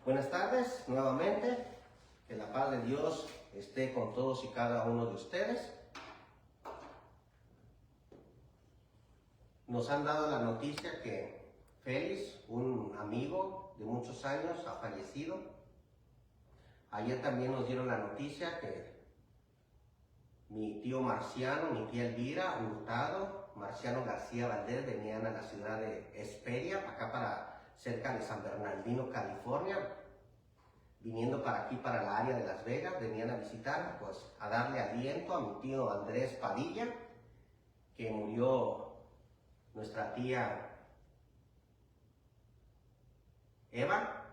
Buenas tardes, nuevamente. Que la paz de Dios esté con todos y cada uno de ustedes. Nos han dado la noticia que Félix, un amigo de muchos años, ha fallecido. Ayer también nos dieron la noticia que mi tío Marciano, mi tía Elvira Hurtado, Marciano García Valdés venían a la ciudad de Hesperia, acá para cerca de San Bernardino, California, viniendo para aquí, para la área de Las Vegas, venían a visitar, pues a darle aliento a mi tío Andrés Padilla, que murió nuestra tía Eva,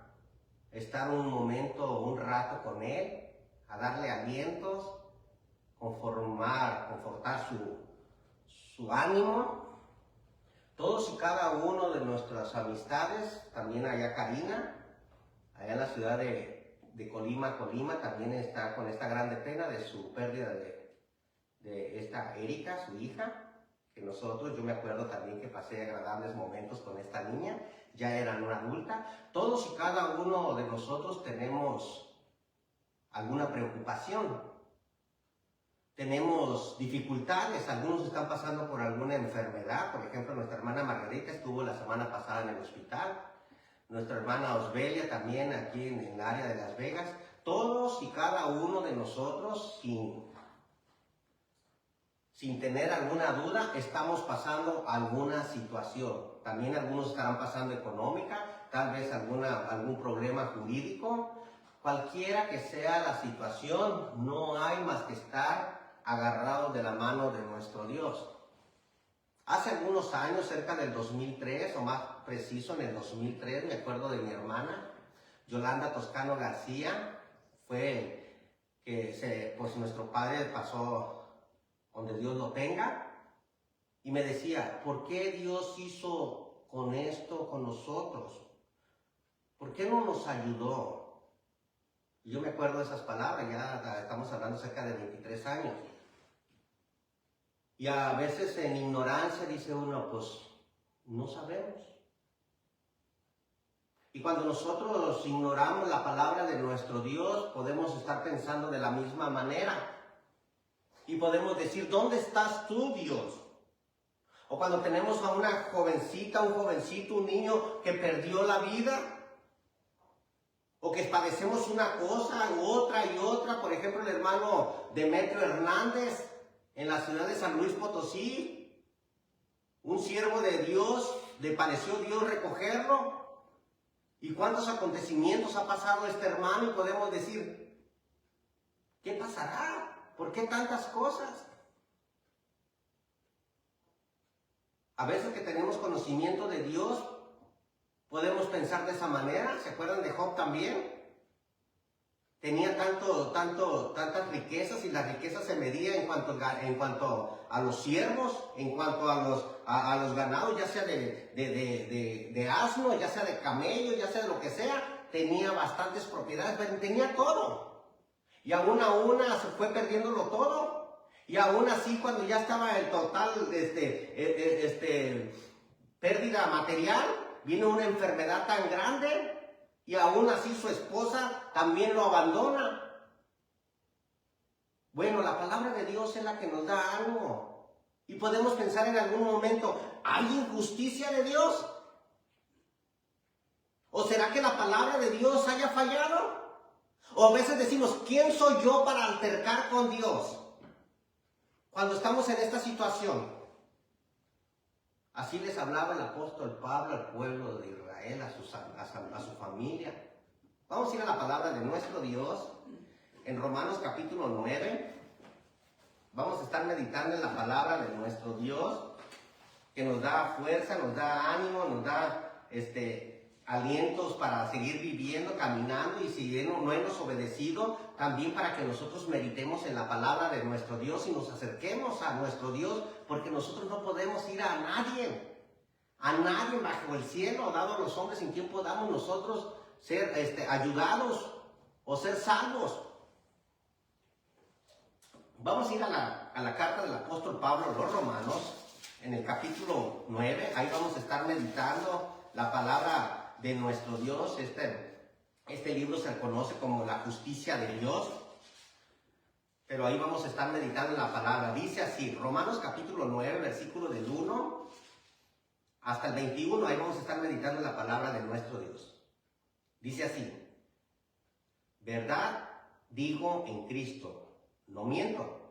estar un momento, un rato con él, a darle alientos, confortar su ánimo. Todos y cada uno de nuestras amistades, también allá Karina, allá en la ciudad de Colima, también está con esta grande pena de su pérdida de esta Erika, su hija, que yo me acuerdo también que pasé agradables momentos con esta niña, ya era una adulta. Todos y cada uno de nosotros tenemos alguna preocupación. Tenemos dificultades, algunos están pasando por alguna enfermedad. Por ejemplo, nuestra hermana Margarita estuvo la semana pasada en el hospital. Nuestra hermana Osbelia también aquí en el área de Las Vegas. Todos y cada uno de nosotros, sin tener alguna duda, estamos pasando alguna situación. También algunos estarán pasando económica, tal vez algún problema jurídico. Cualquiera que sea la situación, no hay más que estar agarrados de la mano de nuestro Dios. Hace algunos años, cerca del 2003, o más preciso en el 2003, me acuerdo de mi hermana, Yolanda Toscano García, fue que pues nuestro padre pasó donde Dios lo tenga, y me decía, ¿por qué Dios hizo con esto con nosotros? ¿Por qué no nos ayudó? Y yo me acuerdo de esas palabras, ya estamos hablando cerca de 23 años. Y a veces en ignorancia dice uno, pues no sabemos. Y cuando nosotros ignoramos la palabra de nuestro Dios, podemos estar pensando de la misma manera. Y podemos decir, ¿dónde estás tú, Dios? O cuando tenemos a una jovencita, un jovencito, un niño que perdió la vida, o que padecemos una cosa u otra y otra. Por ejemplo, el hermano Demetrio Hernández en la ciudad de San Luis Potosí, un siervo de Dios, le pareció Dios recogerlo. ¿Y cuántos acontecimientos ha pasado este hermano? Y podemos decir, ¿qué pasará? ¿Por qué tantas cosas? A veces que tenemos conocimiento de Dios, podemos pensar de esa manera. ¿Se acuerdan de Job también? Tenía tantas riquezas, y las riquezas se medían en cuanto a los siervos, en cuanto a los ganados, ya sea de asno, ya sea de camello, ya sea de lo que sea. Tenía bastantes propiedades, tenía todo. Y aún a una se fue perdiéndolo todo. Y aún así, cuando ya estaba en total pérdida material, vino una enfermedad tan grande, y aún así su esposa también lo abandona. Bueno, la palabra de Dios es la que nos da algo. Y podemos pensar en algún momento, ¿hay injusticia de Dios? ¿O será que la palabra de Dios haya fallado? O a veces decimos, ¿quién soy yo para altercar con Dios? Cuando estamos en esta situación. Así les hablaba el apóstol Pablo al pueblo de Israel, a su familia. Vamos a ir a la palabra de nuestro Dios en Romanos capítulo 9. Vamos a estar meditando en la palabra de nuestro Dios, que nos da fuerza, nos da ánimo, nos da alientos para seguir viviendo, caminando, y si no hemos obedecido, también para que nosotros meditemos en la palabra de nuestro Dios y nos acerquemos a nuestro Dios, porque nosotros no podemos ir a nadie bajo el cielo, dado los hombres, en quien podamos nosotros ser ayudados o ser salvos. Vamos a ir a la carta del apóstol Pablo a los Romanos, en el capítulo 9, ahí vamos a estar meditando la palabra de nuestro Dios, Este libro se conoce como la justicia de Dios, pero ahí vamos a estar meditando en la palabra. Dice así, Romanos capítulo 9, versículo del 1 hasta el 21, ahí vamos a estar meditando en la palabra de nuestro Dios. Dice así, verdad digo en Cristo, no miento.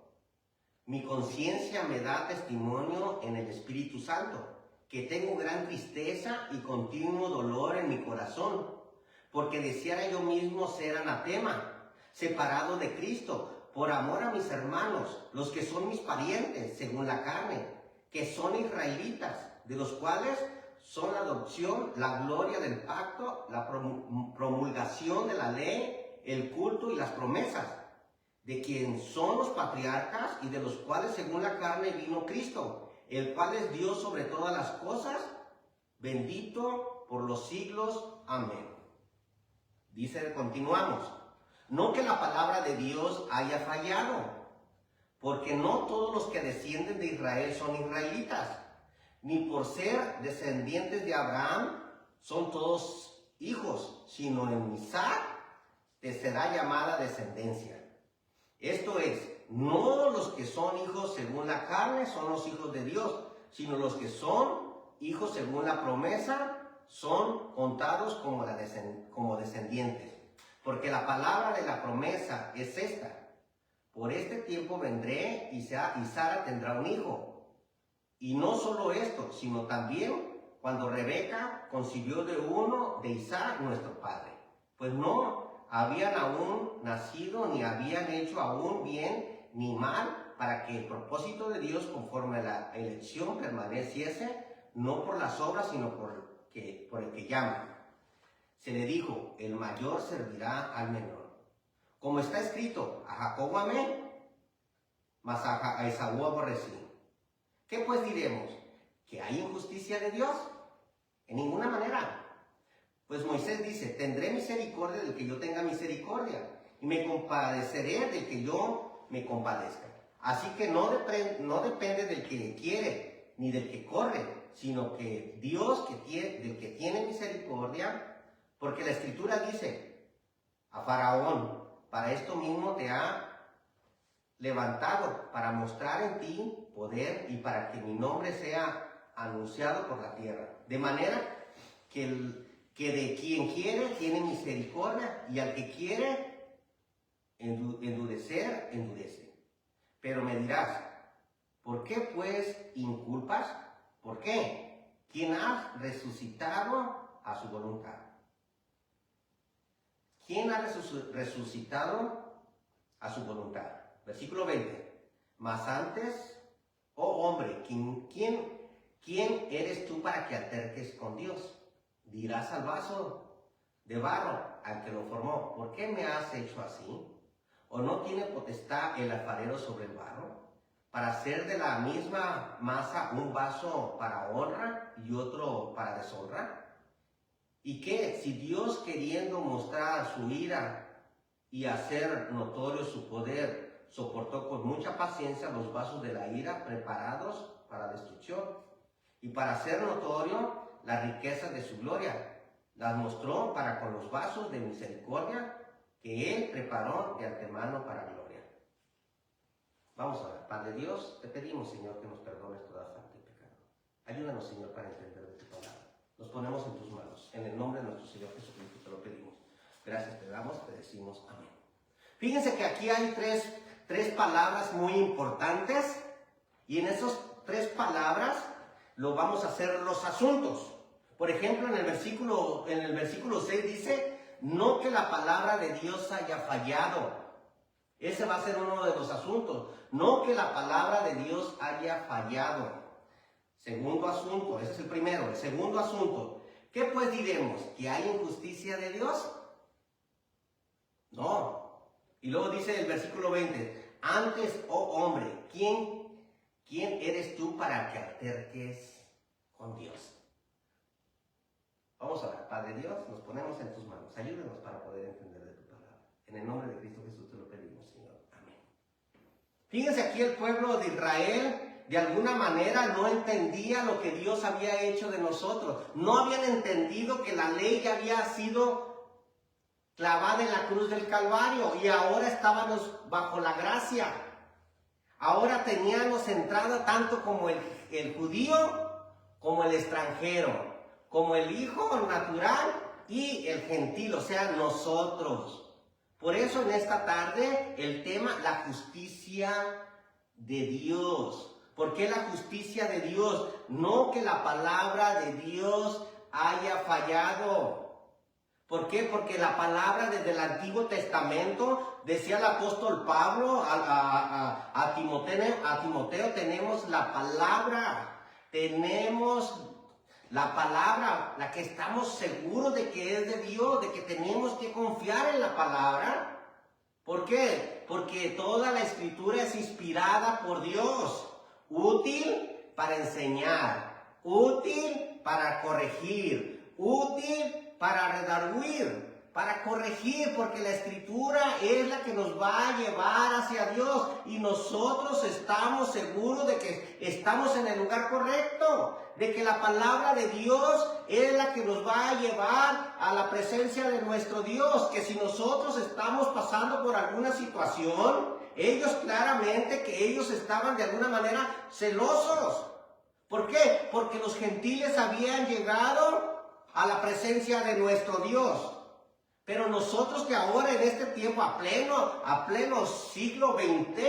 Mi conciencia me da testimonio en el Espíritu Santo, que tengo gran tristeza y continuo dolor en mi corazón, porque deseara yo mismo ser anatema, separado de Cristo, por amor a mis hermanos, los que son mis parientes, según la carne, que son israelitas, de los cuales son la adopción, la gloria del pacto, la promulgación de la ley, el culto y las promesas, de quien son los patriarcas y de los cuales según la carne vino Cristo, el cual es Dios sobre todas las cosas, bendito por los siglos. Amén. Dice, continuamos. No que la palabra de Dios haya fallado, porque no todos los que descienden de Israel son israelitas, ni por ser descendientes de Abraham son todos hijos, sino en Isaac te será llamada descendencia. Esto es, no los que son hijos según la carne son los hijos de Dios, sino los que son hijos según la promesa son contados como descendientes. Porque la palabra de la promesa es esta: por este tiempo vendré y Sara tendrá un hijo. Y no solo esto, sino también cuando Rebeca concibió de uno de Isaac nuestro padre. Pues no habían aún nacido, ni habían hecho aún bien ni mal, para que el propósito de Dios conforme a la elección permaneciese, no por las obras, sino por el que llama. Se le dijo, el mayor servirá al menor. Como está escrito, a Jacob amé, mas a Esaú aborrecí. ¿Qué pues diremos? ¿Que hay injusticia de Dios? En ninguna manera. Pues Moisés dice, tendré misericordia del que yo tenga misericordia, y me compadeceré del que yo me compadezca. Así que no depende del que quiere, ni del que corre, sino que Dios del que tiene misericordia, porque la Escritura dice, a Faraón, para esto mismo te ha levantado, para mostrar en ti poder y para que mi nombre sea anunciado por la tierra. De manera que de quien quiere tiene misericordia, y al que quiere endurecer, endurece. Pero me dirás, ¿por qué pues inculpas? ¿Por qué? ¿Quién ha resucitado a su voluntad? ¿Quién ha resucitado a su voluntad? Versículo 20. Mas antes, oh hombre, ¿quién eres tú para que alterques con Dios? Dirás al vaso de barro, al que lo formó, ¿por qué me has hecho así? ¿O no tiene potestad el alfarero sobre el barro, para hacer de la misma masa un vaso para honra y otro para deshonra? ¿Y qué, si Dios, queriendo mostrar su ira y hacer notorio su poder, soportó con mucha paciencia los vasos de la ira preparados para destrucción, y para hacer notorio las riquezas de su gloria, las mostró para con los vasos de misericordia que Él preparó de antemano para gloria? Vamos a ver. Padre Dios, te pedimos, Señor, que nos perdones toda falta y pecado. Ayúdanos, Señor, para entender de tu palabra. Nos ponemos en tus manos. En el nombre de nuestro Señor Jesucristo te lo pedimos. Gracias te damos, te decimos amén. Fíjense que aquí hay tres palabras muy importantes, y en esas tres palabras lo vamos a hacer los asuntos. Por ejemplo, en el versículo 6 dice, no que la palabra de Dios haya fallado. Ese va a ser uno de los asuntos. No que la palabra de Dios haya fallado. Segundo asunto, ese es el primero. El segundo asunto, ¿qué pues diremos? ¿Que hay injusticia de Dios? No. Y luego dice el versículo 20, antes, oh hombre, ¿quién eres tú para que alterques con Dios? Vamos a ver, Padre Dios, nos ponemos en tus manos. Ayúdanos para poder entender de tu palabra. En el nombre de Cristo Jesús te lo pedimos, Señor. Amén. Fíjense, aquí el pueblo de Israel de alguna manera no entendía lo que Dios había hecho de nosotros. No habían entendido que la ley ya había sido clavada en la cruz del Calvario, y ahora estábamos bajo la gracia. Ahora teníamos entrada tanto como el judío, como el extranjero, como el hijo natural y el gentil, o sea, nosotros. Por eso en esta tarde el tema, la justicia de Dios. ¿Por qué la justicia de Dios? No que la palabra de Dios haya fallado. ¿Por qué? Porque la palabra desde el Antiguo Testamento, decía el apóstol Pablo a Timoteo, tenemos la palabra, la que estamos seguros de que es de Dios, de que tenemos que confiar en la palabra. ¿Por qué? Porque toda la Escritura es inspirada por Dios, útil para enseñar, útil para corregir, útil para redarguir, para corregir, porque la Escritura es la que nos va a llevar hacia Dios, y nosotros estamos seguros de que estamos en el lugar correcto, de que la palabra de Dios es la que nos va a llevar a la presencia de nuestro Dios, que si nosotros estamos pasando por alguna situación, ellos claramente que ellos estaban de alguna manera celosos. ¿Por qué? Porque los gentiles habían llegado a la presencia de nuestro Dios. Pero nosotros que ahora en este tiempo, a pleno siglo XX,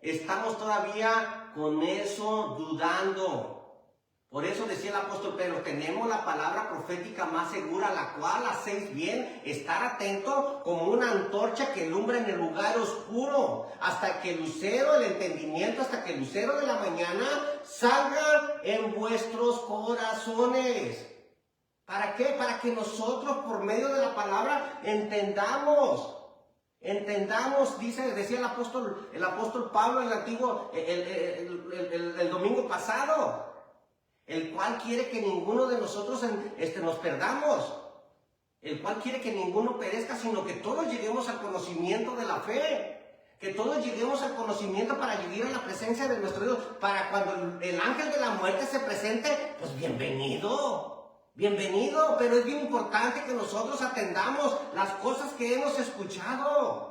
estamos todavía con eso dudando. Por eso decía el apóstol Pedro, tenemos la palabra profética más segura, la cual hacéis bien estar atento como una antorcha que alumbra en el lugar oscuro, hasta que el lucero del entendimiento, hasta que el lucero de la mañana salga en vuestros corazones. ¿Para qué? Para que nosotros por medio de la palabra entendamos, decía el apóstol Pablo el domingo pasado, el cual quiere que ninguno de nosotros nos perdamos, el cual quiere que ninguno perezca, sino que todos lleguemos al conocimiento de la fe. Que todos lleguemos al conocimiento para llegar a la presencia de nuestro Dios, para cuando el ángel de la muerte se presente, pues bienvenido, pero es bien importante que nosotros atendamos las cosas que hemos escuchado.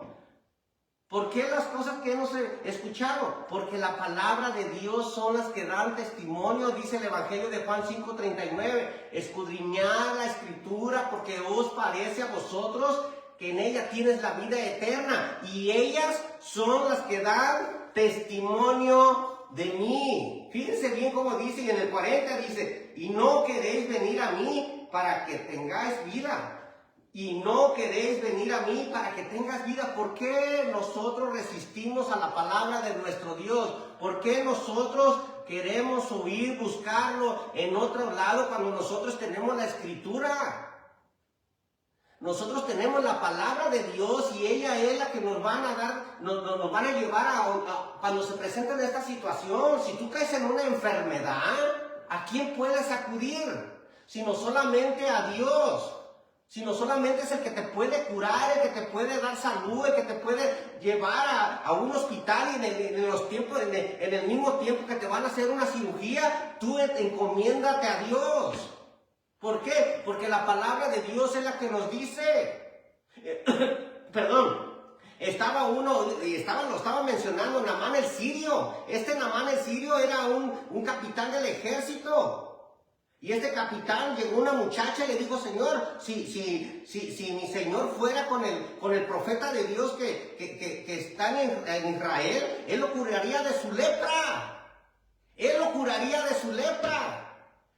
¿Por qué las cosas que hemos escuchado? Porque la palabra de Dios son las que dan testimonio, dice el Evangelio de Juan 5:39. Escudriñad la Escritura porque os parece a vosotros que en ella tienes la vida eterna, y ellas son las que dan testimonio de mí. Fíjense bien cómo dice, y en el 40 dice, y no queréis venir a mí para que tengáis vida. Y no queréis venir a mí para que tengas vida. ¿Por qué nosotros resistimos a la palabra de nuestro Dios? ¿Por qué nosotros queremos huir, buscarlo en otro lado cuando nosotros tenemos la Escritura? Nosotros tenemos la palabra de Dios, y ella es la que nos van a dar, nos van a llevar cuando se presenten esta situación. Si tú caes en una enfermedad, ¿a quién puedes acudir? Sino solamente a Dios. Sino solamente es el que te puede curar, el que te puede dar salud, el que te puede llevar a un hospital, y en el mismo tiempo que te van a hacer una cirugía, tú encomiéndate a Dios. ¿Por qué? Porque la palabra de Dios es la que nos dice. Lo estaba mencionando, Naamán el sirio. Naamán el sirio era un capitán del ejército. Y este capitán, llegó una muchacha y le dijo, Señor, si mi Señor fuera con el profeta de Dios que está en Israel, Él lo curaría de su lepra. Él lo curaría de su lepra.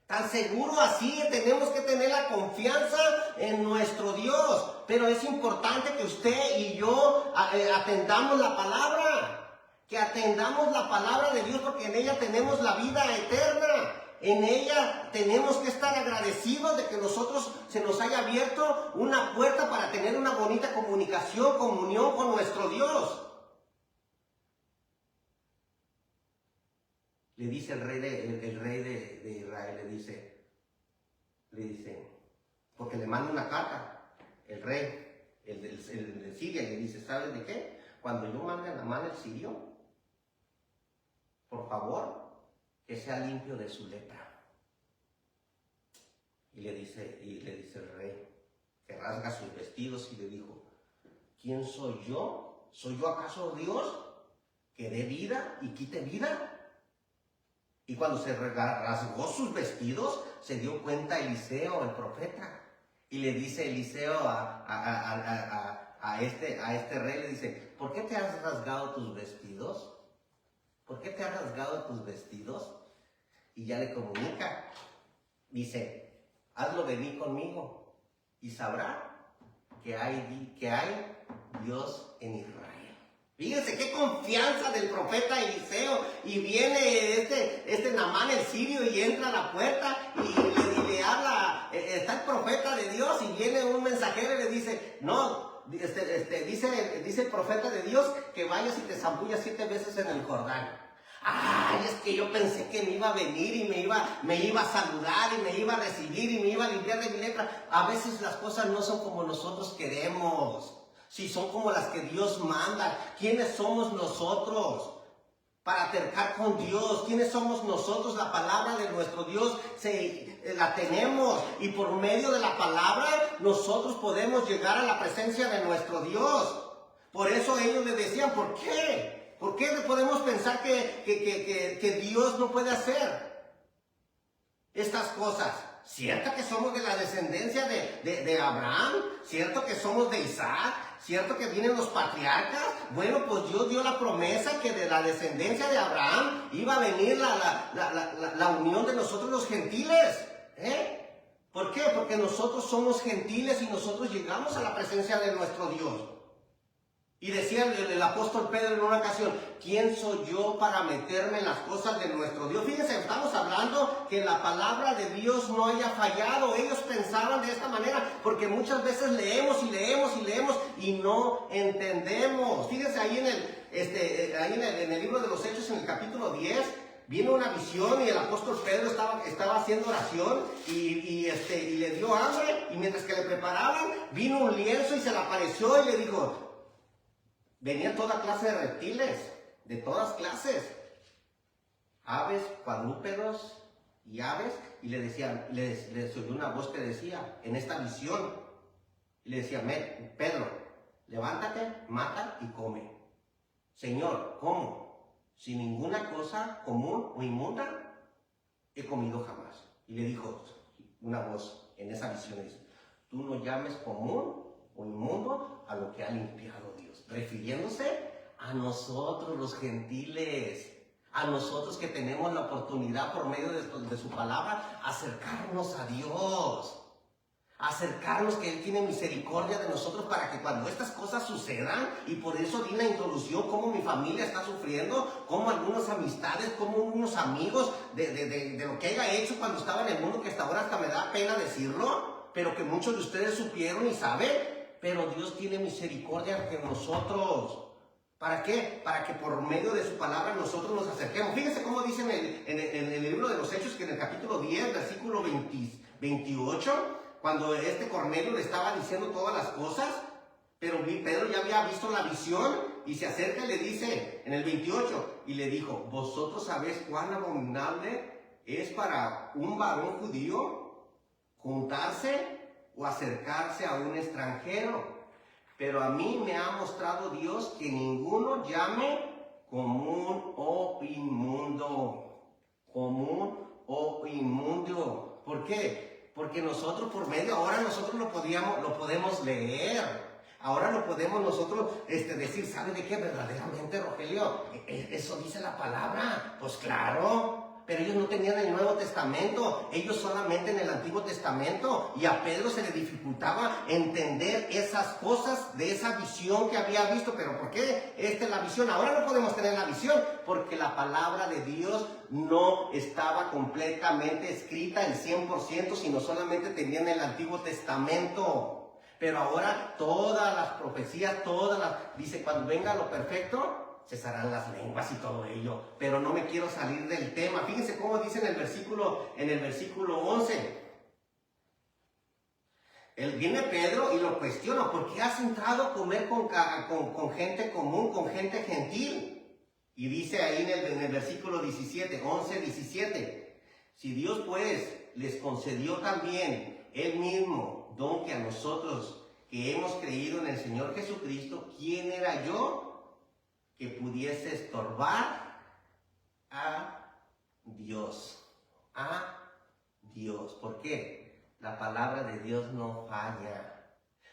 Tan seguro así tenemos que tener la confianza en nuestro Dios. Pero es importante que usted y yo atendamos la palabra. Que atendamos la palabra de Dios, porque en ella tenemos la vida eterna. En ella tenemos que estar agradecidos de que nosotros se nos haya abierto una puerta para tener una bonita comunión con nuestro Dios. Le dice el rey de Israel, le dice, porque le manda una carta, el rey, el de Siria, y le dice, ¿sabes de qué? Cuando yo mande a Naamán el sirio, por favor, que sea limpio de su lepra. Y le dice el rey, que rasga sus vestidos y le dijo, ¿quién soy yo? ¿Soy yo acaso Dios que dé vida y quite vida? Y cuando se rasgó sus vestidos, se dio cuenta Eliseo, el profeta, y le dice Eliseo a este rey, le dice, ¿por qué te has rasgado tus vestidos? ¿Por qué te has rasgado tus vestidos? Y ya le comunica, dice, hazlo venir conmigo y sabrá que hay Dios en Israel. Fíjense qué confianza del profeta Eliseo. Y viene este Naamán el sirio y entra a la puerta y le habla, está el profeta de Dios y viene un mensajero y le dice, no, dice el profeta de Dios que vayas y te zambullas 7 veces en el Jordán. Ay, es que yo pensé que me iba a venir y me iba a saludar y me iba a recibir y me iba a limpiar de mi lepra. A veces las cosas no son como nosotros queremos. Si son como las que Dios manda. ¿Quiénes somos nosotros para acercar con Dios? ¿Quiénes somos nosotros? La palabra de nuestro Dios la tenemos. Y por medio de la palabra nosotros podemos llegar a la presencia de nuestro Dios. Por eso ellos le decían, ¿por qué? ¿Por qué podemos pensar que Dios no puede hacer estas cosas? ¿Cierto que somos de la descendencia de Abraham? ¿Cierto que somos de Isaac? ¿Cierto que vienen los patriarcas? Bueno, pues Dios dio la promesa que de la descendencia de Abraham iba a venir la unión de nosotros los gentiles. ¿Por qué? Porque nosotros somos gentiles y nosotros llegamos a la presencia de nuestro Dios. Y decía el apóstol Pedro en una ocasión, ¿quién soy yo para meterme en las cosas de nuestro Dios? Fíjense, estamos hablando que la palabra de Dios no haya fallado. Ellos pensaban de esta manera, porque muchas veces leemos y leemos y leemos y no entendemos. Fíjense ahí en el libro de los Hechos, en el capítulo 10, viene una visión y el apóstol Pedro estaba haciendo oración y le dio hambre, y mientras que le preparaban, vino un lienzo y se le apareció y le dijo, venían toda clase de reptiles, de todas clases, aves, cuadrúpedos y aves, y le decían, les oyó una voz que decía, en esta visión, y le decía, Pedro, levántate, mata y come. Señor, ¿cómo? Si ninguna cosa común o inmunda he comido jamás. Y le dijo una voz en esa visión, dice, tú no llames común o inmundo a lo que ha limpiado Dios, refiriéndose a nosotros los gentiles, a nosotros que tenemos la oportunidad por medio de su palabra acercarnos a Dios, acercarnos, que Él tiene misericordia de nosotros para que cuando estas cosas sucedan, y por eso di la introducción, cómo mi familia está sufriendo, cómo algunas amistades, cómo unos amigos de lo que haya hecho cuando estaba en el mundo, que hasta ahora hasta me da pena decirlo, pero que muchos de ustedes supieron y saben. Pero Dios tiene misericordia de nosotros. ¿Para qué? Para que por medio de su palabra nosotros nos acerquemos. Fíjense cómo dice en el libro de los Hechos, que en el capítulo 10, versículo 28, cuando Cornelio le estaba diciendo todas las cosas, pero Pedro ya había visto la visión y se acerca y le dice en el 28, y le dijo, ¿vosotros sabéis cuán abominable es para un varón judío juntarse o acercarse a un extranjero? Pero a mí me ha mostrado Dios que ninguno llame común o inmundo. Común o inmundo. ¿Por qué? Porque nosotros por medio, ahora nosotros lo podemos leer. Ahora lo podemos nosotros decir, ¿sabe de qué? Verdaderamente, Rogelio, eso dice la palabra. Pues claro. Pero ellos no tenían el Nuevo Testamento, ellos solamente en el Antiguo Testamento, y a Pedro se le dificultaba entender esas cosas de esa visión que había visto. ¿Pero por qué la visión? Ahora no podemos tener la visión, porque la palabra de Dios no estaba completamente escrita el 100%, sino solamente tenían el Antiguo Testamento. Pero ahora todas las profecías, dice, cuando venga lo perfecto, cesarán las lenguas y todo ello. Pero no me quiero salir del tema. Fíjense cómo dice en el versículo 11. Viene Pedro y lo cuestiona, ¿por qué has entrado a comer con gente común, con gente gentil? Y dice ahí en el versículo 17, si Dios pues les concedió también Él mismo don que a nosotros que hemos creído en el Señor Jesucristo, ¿quién era yo que pudiese estorbar a Dios? A Dios. ¿Por qué? La palabra de Dios no falla.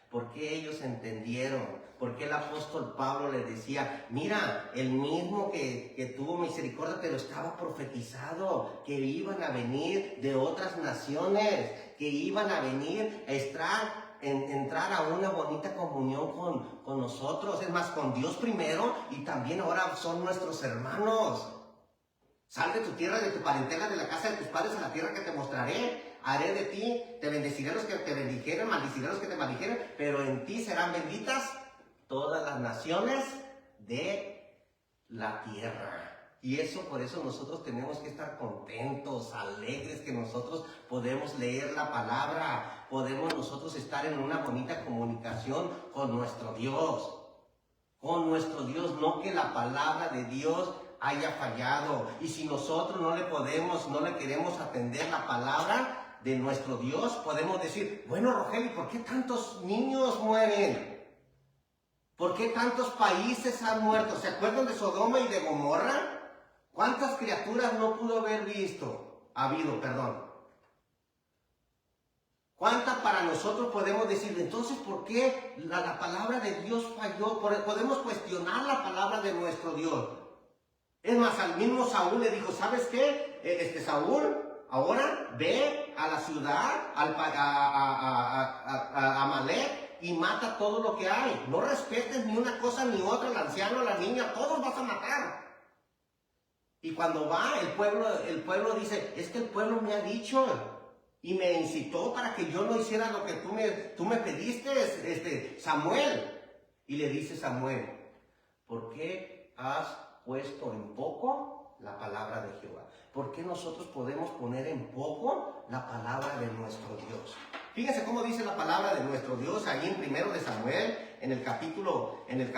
¿Por qué ellos entendieron? ¿Por qué el apóstol Pablo les decía, mira, el mismo que tuvo misericordia, pero estaba profetizado, que iban a venir de otras naciones, que iban a venir a entrar a una bonita comunión con nosotros, es más, con Dios primero, y también ahora son nuestros hermanos. Sal de tu tierra, de tu parentela, de la casa de tus padres, a la tierra que te mostraré. Haré de ti, te bendeciré a los que te bendijeren, maldiciré a los que te maldijeren, pero en ti serán benditas todas las naciones de la tierra. Y eso, por eso nosotros tenemos que estar contentos, alegres, que nosotros podemos leer la palabra, podemos nosotros estar en una bonita comunicación con nuestro Dios. Con nuestro Dios, no que la palabra de Dios haya fallado. Y si nosotros no le queremos atender la palabra de nuestro Dios, podemos decir, bueno, Rogelio, ¿por qué tantos niños mueren? ¿Por qué tantos países han muerto? ¿Se acuerdan de Sodoma y de Gomorra? ¿Cuántas criaturas no pudo haber habido? ¿Cuántas para nosotros podemos decir? Entonces, ¿por qué la palabra de Dios falló? Podemos cuestionar la palabra de nuestro Dios. Es más, al mismo Saúl le dijo, ¿sabes qué? Saúl, ahora ve a la ciudad, a Amalek, y mata todo lo que hay. No respetes ni una cosa ni otra, el anciano, la niña, todos vas a matar. Y cuando va, el pueblo dice, es que el pueblo me ha dicho y me incitó para que yo no hiciera lo que tú me pediste, Samuel. Y le dice Samuel, ¿por qué has puesto en poco la palabra de Jehová? ¿Por qué nosotros podemos poner en poco la palabra de nuestro Dios? Fíjense cómo dice la palabra de nuestro Dios ahí en 1 de Samuel, en el capítulo 15,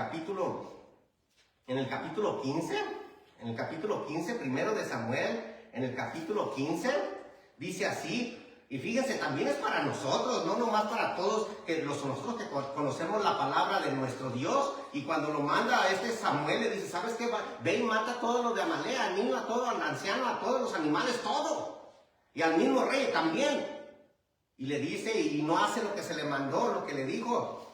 1 de Samuel, en el capítulo 15, dice así. Y fíjense, también es para nosotros, no nomás para todos nosotros que conocemos la palabra de nuestro Dios. Y cuando lo manda a Samuel, le dice, ¿sabes qué? Ve y mata a todos los de Amalek, al niño, a todo, al anciano, a todos los animales, todo. Y al mismo rey también. Y le dice, y no hace lo que se le mandó, lo que le dijo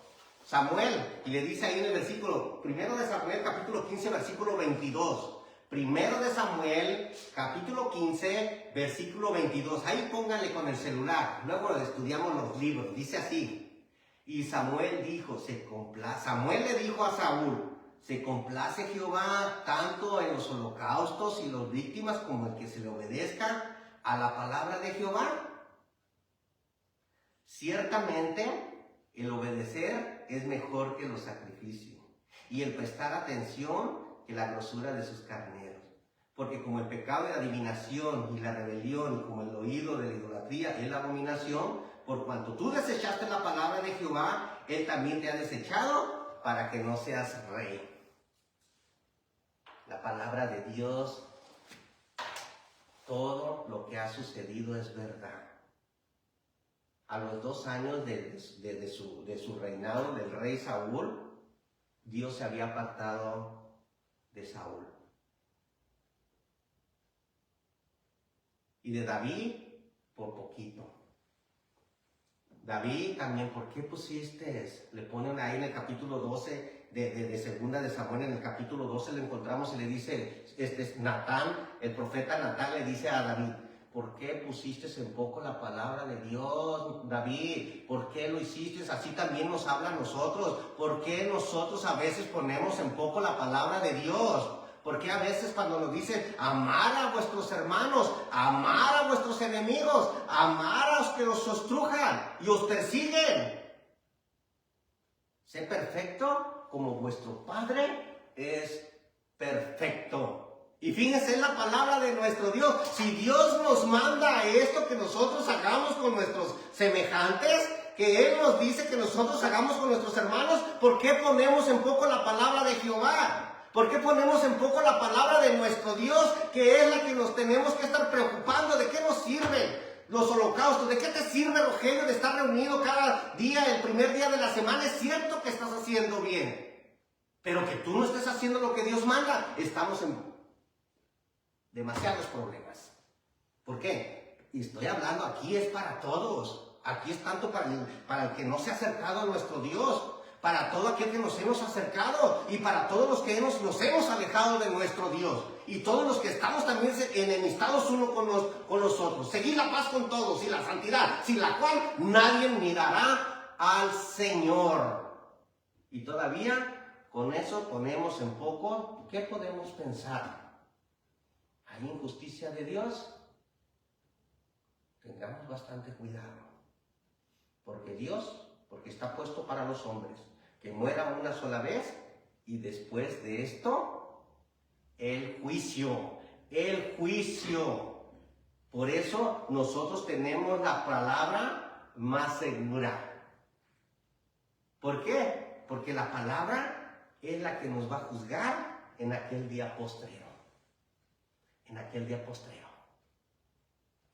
Samuel. Y le dice ahí en el versículo, 1 de Samuel, capítulo 15, versículo 22. 1 de Samuel, capítulo 15, versículo 22. Ahí pónganle con el celular. Luego estudiamos los libros. Dice así. Y Samuel le dijo a Saúl, ¿se complace Jehová tanto en los holocaustos y las víctimas como el que se le obedezca a la palabra de Jehová? Ciertamente, el obedecer es mejor que los sacrificios, y el prestar atención que la grosura de sus carneros. Porque como el pecado de adivinación y la rebelión, y como el oído de la idolatría es la abominación, por cuanto tú desechaste la palabra de Jehová, Él también te ha desechado para que no seas rey. La palabra de Dios, todo lo que ha sucedido es verdad. A los 2 años de su reinado del rey Saúl, Dios se había apartado de Saúl. Y de David, por poquito. David también, ¿por qué pusiste? Le ponen ahí en el capítulo 12 de segunda de Samuel, en el capítulo 12 lo encontramos y le dice, Natán, el profeta Natán le dice a David, ¿por qué pusiste en poco la palabra de Dios, David? ¿Por qué lo hiciste? Así también nos habla a nosotros. ¿Por qué nosotros a veces ponemos en poco la palabra de Dios? ¿Por qué a veces cuando nos dicen amar a vuestros hermanos, amar a vuestros enemigos, amar a los que os estrujan y os persiguen? Sé perfecto como vuestro Padre es perfecto. Y fíjense en la palabra de nuestro Dios. Si Dios nos manda esto que nosotros hagamos con nuestros semejantes, que Él nos dice que nosotros hagamos con nuestros hermanos, ¿por qué ponemos en poco la palabra de Jehová? ¿Por qué ponemos en poco la palabra de nuestro Dios, que es la que nos tenemos que estar preocupando? ¿De qué nos sirve los holocaustos. ¿De qué te sirve, Rogelio, de estar reunido cada día, el primer día de la semana? Es cierto que estás haciendo bien, pero que tú no estés haciendo lo que Dios manda. Estamos en demasiados problemas. ¿Por qué? Y estoy hablando, aquí es para todos. Aquí es tanto para el que no se ha acercado a nuestro Dios, para todo aquel que nos hemos acercado y para todos los que nos hemos alejado de nuestro Dios y todos los que estamos también enemistados uno con los otros. Seguir la paz con todos y la santidad, sin la cual nadie mirará al Señor. Y todavía con eso ponemos en poco. ¿Qué podemos pensar? ¿Hay injusticia de Dios? Tengamos bastante cuidado. Porque está puesto para los hombres, que muera una sola vez y después de esto, el juicio. Por eso nosotros tenemos la palabra más segura. ¿Por qué? Porque la palabra es la que nos va a juzgar en aquel día postrero.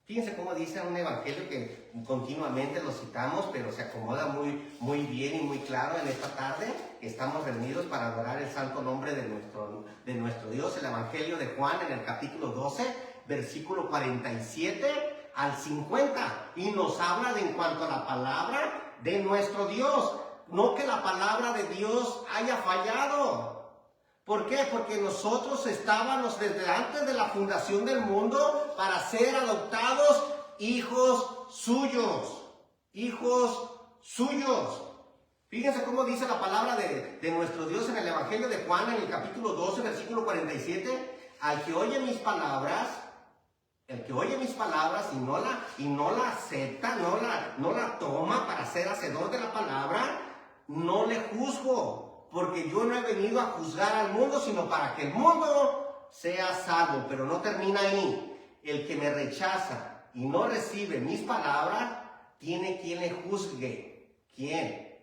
Fíjense cómo dice un evangelio que continuamente lo citamos, pero se acomoda muy bien y muy claro en esta tarde que estamos reunidos para adorar el santo nombre de nuestro Dios. El evangelio de Juan en el capítulo 12, versículo 47 al 50. Y nos habla de en cuanto a la palabra de nuestro Dios. No que la palabra de Dios haya fallado. ¿Por qué? Porque nosotros estábamos desde antes de la fundación del mundo para ser adoptados hijos suyos. Fíjense cómo dice la palabra de nuestro Dios en el Evangelio de Juan, en el capítulo 12, versículo 47. Al que oye mis palabras y no la acepta, no la toma para ser hacedor de la palabra, no le juzgo. Porque yo no he venido a juzgar al mundo, sino para que el mundo sea salvo. Pero no termina ahí. El que me rechaza y no recibe mis palabras, tiene quien le juzgue. ¿Quién?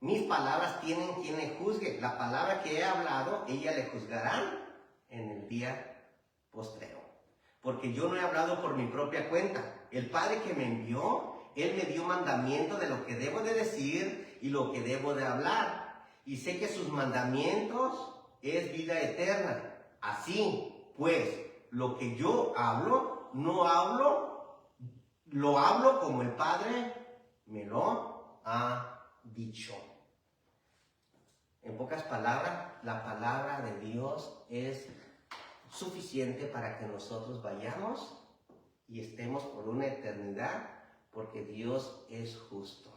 Mis palabras tienen quien le juzgue. La palabra que he hablado, ella le juzgarán en el día postrero. Porque yo no he hablado por mi propia cuenta. El Padre que me envió, Él me dio mandamiento de lo que debo de decir y lo que debo de hablar. Y sé que sus mandamientos es vida eterna. Así, pues, lo que yo hablo, lo hablo como el Padre me lo ha dicho. En pocas palabras, la palabra de Dios es suficiente para que nosotros vayamos y estemos por una eternidad. Porque Dios es justo,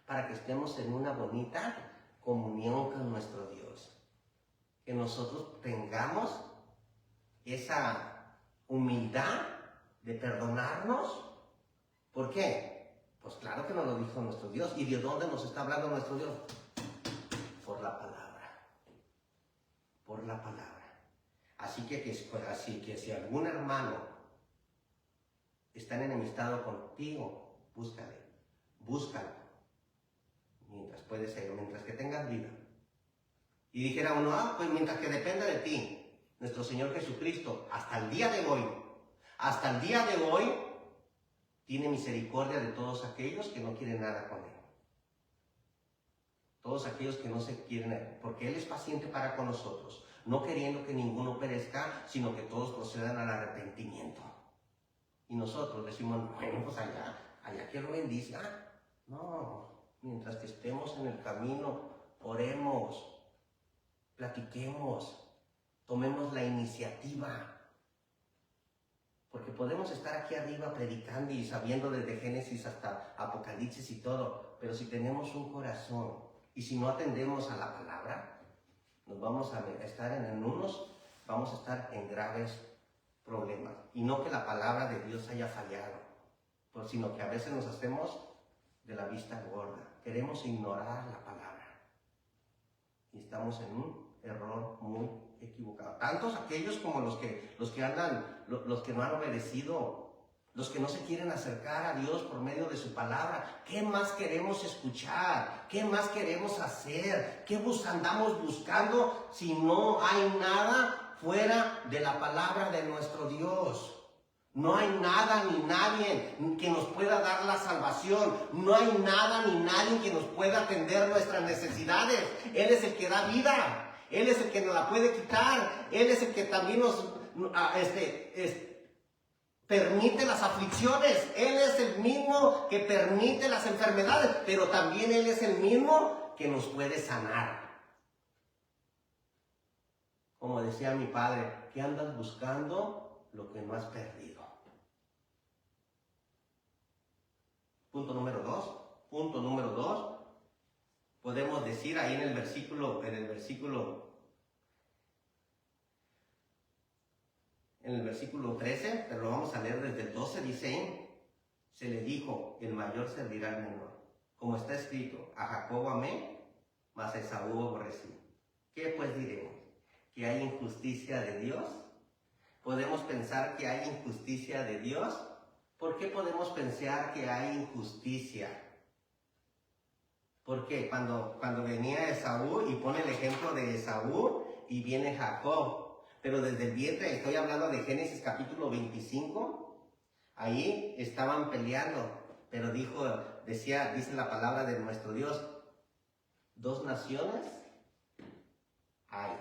para que estemos en una bonita comunión con nuestro Dios. Que nosotros tengamos esa humildad de perdonarnos. ¿Por qué? Pues claro que nos lo dijo nuestro Dios. ¿Y de dónde nos está hablando nuestro Dios? Por la palabra. Así que si algún hermano están enemistados contigo, búscalo, mientras que tengas vida. Y dijera uno, pues mientras que dependa de ti, nuestro Señor Jesucristo, hasta el día de hoy, tiene misericordia de todos aquellos que no quieren nada con Él. Todos aquellos que no se quieren, porque Él es paciente para con nosotros, no queriendo que ninguno perezca, sino que todos procedan al arrepentimiento. Y nosotros decimos, bueno, pues allá que lo bendiga. No, mientras que estemos en el camino, oremos, platiquemos, tomemos la iniciativa. Porque podemos estar aquí arriba predicando y sabiendo desde Génesis hasta Apocalipsis y todo, pero si tenemos un corazón y si no atendemos a la palabra, nos vamos a estar vamos a estar en graves problemas. Y no que la palabra de Dios haya fallado, sino que a veces nos hacemos de la vista gorda. Queremos ignorar la palabra. Y estamos en un error muy equivocado. Tantos aquellos como los que no han obedecido, los que no se quieren acercar a Dios por medio de su palabra. ¿Qué más queremos escuchar? ¿Qué más queremos hacer? ¿Qué andamos buscando si no hay nada fuera de la palabra de nuestro Dios. No hay nada ni nadie que nos pueda dar la salvación. No hay nada ni nadie que nos pueda atender nuestras necesidades. Él es el que da vida. Él es el que nos la puede quitar. Él es el que también nos permite las aflicciones. Él es el mismo que permite las enfermedades, pero también Él es el mismo que nos puede sanar. Como decía mi padre, ¿qué andas buscando? Lo que no has perdido. Punto número 2. Podemos decir ahí en el versículo 13, pero lo vamos a leer desde el 12, dice: se le dijo, el mayor servirá al menor. Como está escrito, a Jacob amé, mas a Esaú aborrecí. ¿Qué pues diremos? ¿Que hay injusticia de Dios? ¿Podemos pensar que hay injusticia de Dios? ¿Por qué podemos pensar que hay injusticia? Porque cuando venía Esaú, y pone el ejemplo de Esaú, y viene Jacob, pero desde el vientre, estoy hablando de Génesis capítulo 25, ahí estaban peleando, pero dice la palabra de nuestro Dios, 2 naciones hay,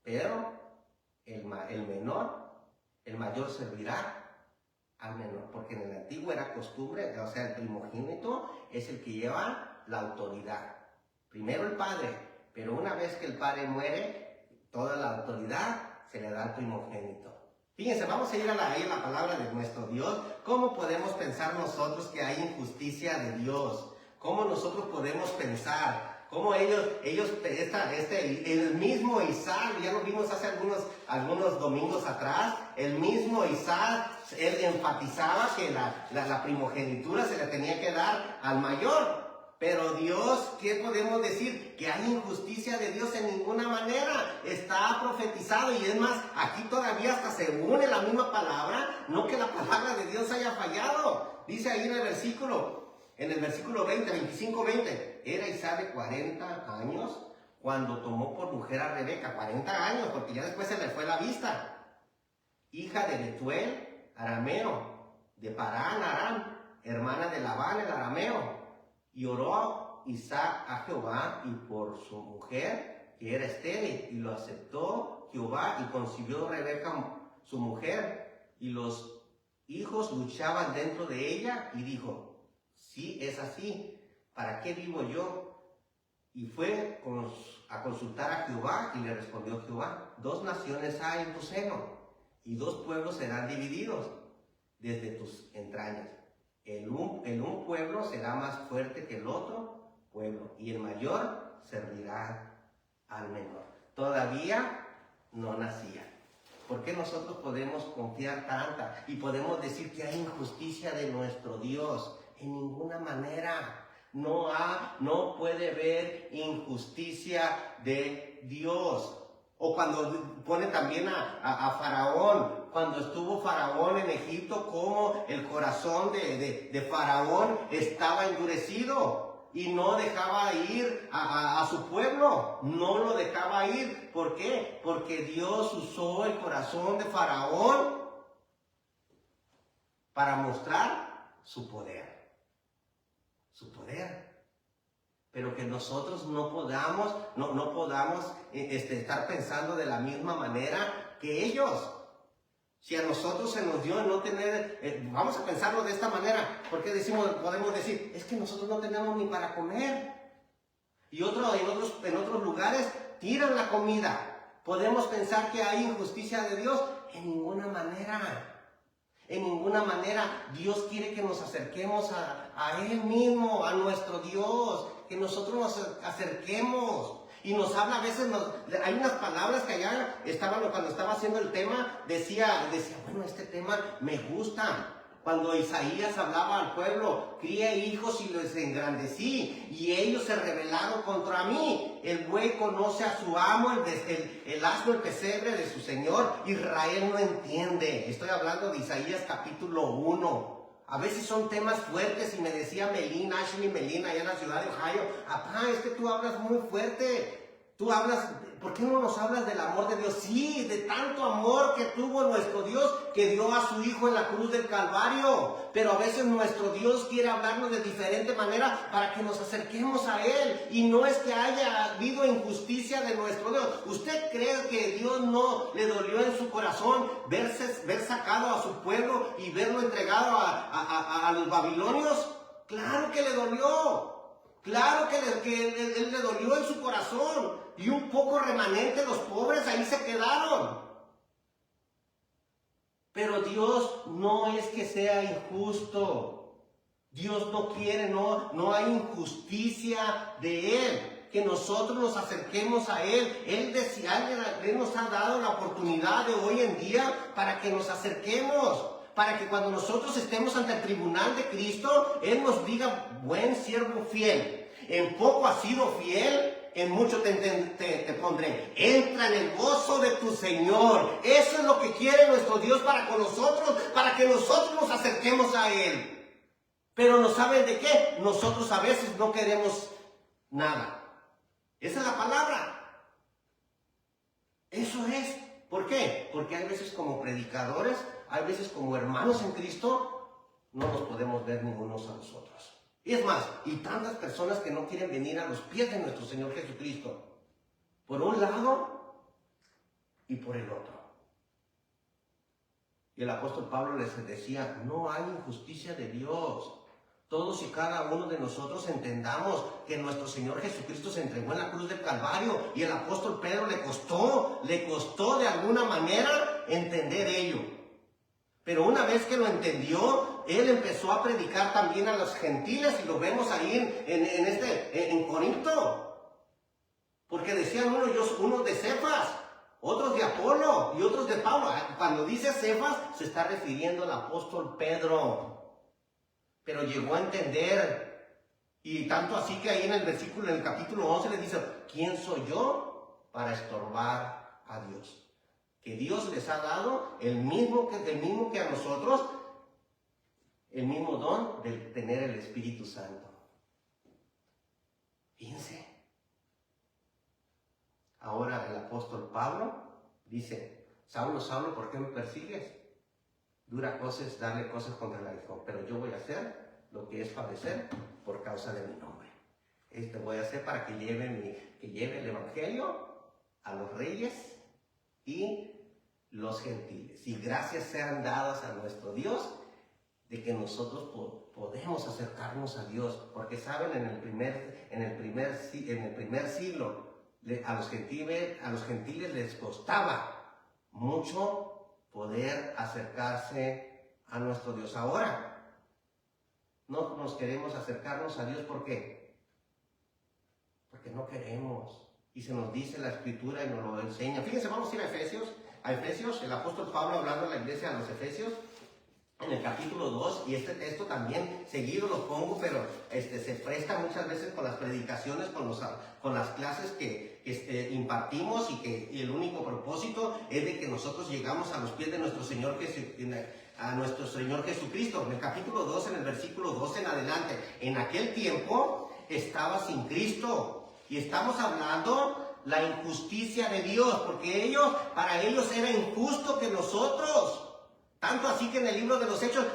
pero el mayor servirá al menor, porque en el antiguo era costumbre, o sea, el primogénito es el que lleva la autoridad. Primero el padre, pero una vez que el padre muere, toda la autoridad se le da al primogénito. Fíjense, vamos a ir a la palabra de nuestro Dios. ¿Cómo podemos pensar nosotros que hay injusticia de Dios? ¿Cómo nosotros podemos pensar? Cómo el mismo Isaac, ya lo vimos hace algunos domingos atrás, el mismo Isaac, él enfatizaba que la primogenitura se le tenía que dar al mayor. Pero Dios, ¿qué podemos decir? Que hay injusticia de Dios en ninguna manera. Está profetizado, y es más, aquí todavía hasta se une la misma palabra, no que la palabra de Dios haya fallado. Dice ahí en el versículo 25-20, era Isaac de 40 años cuando tomó por mujer a Rebeca. 40 años, porque ya después se le fue la vista. Hija de Betuel, arameo, de Parán, Aram, hermana de Labán, el arameo. Y oró Isaac a Jehová y por su mujer, que era estéril, y lo aceptó Jehová, y concibió Rebeca su mujer, y los hijos luchaban dentro de ella, y dijo: sí, es así, ¿para qué vivo yo? Y fue a consultar a Jehová, y le respondió Jehová: 2 naciones hay en tu seno, y 2 pueblos serán divididos desde tus entrañas. El un pueblo será más fuerte que el otro pueblo, y el mayor servirá al menor. Todavía no nacía. ¿Por qué nosotros podemos confiar tanta y podemos decir que hay injusticia de nuestro Dios? En ninguna manera. No puede haber injusticia de Dios. O cuando pone también a Faraón, cuando estuvo Faraón en Egipto, cómo el corazón de Faraón estaba endurecido y no dejaba ir a su pueblo, no lo dejaba ir. ¿Por qué? Porque Dios usó el corazón de Faraón para mostrar su poder. Pero que nosotros no podamos estar pensando de la misma manera que ellos. Si a nosotros se nos dio no tener, vamos a pensarlo de esta manera, porque podemos decir, es que nosotros no tenemos ni para comer. Y en otros lugares tiran la comida. ¿Podemos pensar que hay injusticia de Dios? En ninguna manera. En ninguna manera. Dios quiere que nos acerquemos a Él mismo, a nuestro Dios, que nosotros nos acerquemos. Y nos habla a veces, hay unas palabras que allá cuando estaba haciendo el tema, decía, bueno, este tema me gusta. Cuando Isaías hablaba al pueblo, crié hijos y los engrandecí, y ellos se rebelaron contra mí. El buey conoce a su amo, el asno el pesebre de su señor. Israel no entiende. Estoy hablando de Isaías capítulo 1. A veces son temas fuertes, y me decía Ashley Melina, allá en la ciudad de Ohio: papá, es que tú hablas muy fuerte. Tú hablas, ¿por qué no nos hablas del amor de Dios? Sí, de tanto amor que tuvo nuestro Dios, que dio a su Hijo en la cruz del Calvario. Pero a veces nuestro Dios quiere hablarnos de diferente manera para que nos acerquemos a Él. Y no es que haya habido injusticia de nuestro Dios. ¿Usted cree que Dios no le dolió en su corazón ver sacado a su pueblo y verlo entregado a los babilonios? Claro que le dolió. Claro que él le dolió en su corazón. Y un poco remanente, los pobres ahí se quedaron. Pero Dios no es que sea injusto. Dios no quiere, no hay injusticia de Él. Que nosotros nos acerquemos a Él. Él nos ha dado la oportunidad de hoy en día para que nos acerquemos. Para que cuando nosotros estemos ante el tribunal de Cristo, Él nos diga, buen siervo fiel. En poco has sido fiel, en mucho te pondré. Entra en el gozo de tu Señor. Eso es lo que quiere nuestro Dios para con nosotros, para que nosotros nos acerquemos a Él. Pero ¿no saben de qué? Nosotros a veces no queremos nada. Esa es la palabra. Eso es. ¿Por qué? Porque hay veces como predicadores, hay veces como hermanos en Cristo, no nos podemos ver ningunos a nosotros. Y es más, y tantas personas que no quieren venir a los pies de nuestro Señor Jesucristo. Por un lado y por el otro. Y el apóstol Pablo les decía, no hay injusticia de Dios. Todos y cada uno de nosotros entendamos que nuestro Señor Jesucristo se entregó en la cruz del Calvario. Y el apóstol Pedro le costó de alguna manera entender ello. Pero una vez que lo entendió, él empezó a predicar también a los gentiles, y lo vemos ahí en Corinto. Porque decían unos de Cefas, otros de Apolo y otros de Pablo. Cuando dice Cefas, se está refiriendo al apóstol Pedro. Pero llegó a entender, y tanto así que ahí en el capítulo 11 le dice, ¿quién soy yo para estorbar a Dios? Que Dios les ha dado el mismo que a nosotros, el mismo don de tener el Espíritu Santo. Fíjense. Ahora el apóstol Pablo dice, Saulo, Saulo, ¿por qué me persigues? Dura cosa es darle cosas contra el aguijón, pero yo voy a hacer lo que es padecer por causa de mi nombre. Esto voy a hacer para que lleve el Evangelio a los reyes y los gentiles. Y gracias sean dadas a nuestro Dios de que nosotros podemos acercarnos a Dios, porque saben, en el primer siglo a los gentiles les costaba mucho poder acercarse a nuestro Dios. Ahora no nos queremos acercarnos a Dios. ¿Por qué? Porque no queremos. Y se nos dice la Escritura y nos lo enseña. Fíjense, vamos a ir a Efesios, el apóstol Pablo hablando a la iglesia de los Efesios, en el capítulo 2, y este texto también seguido lo pongo, pero se presta muchas veces con las predicaciones, con las clases que impartimos, y el único propósito es de que nosotros llegamos a los pies de nuestro Señor Jesucristo. En el capítulo 2, en el versículo 12 en adelante, en aquel tiempo estaba sin Cristo, y estamos hablando la injusticia de Dios, porque para ellos era injusto que nosotros, tanto así que en el libro de los Hechos,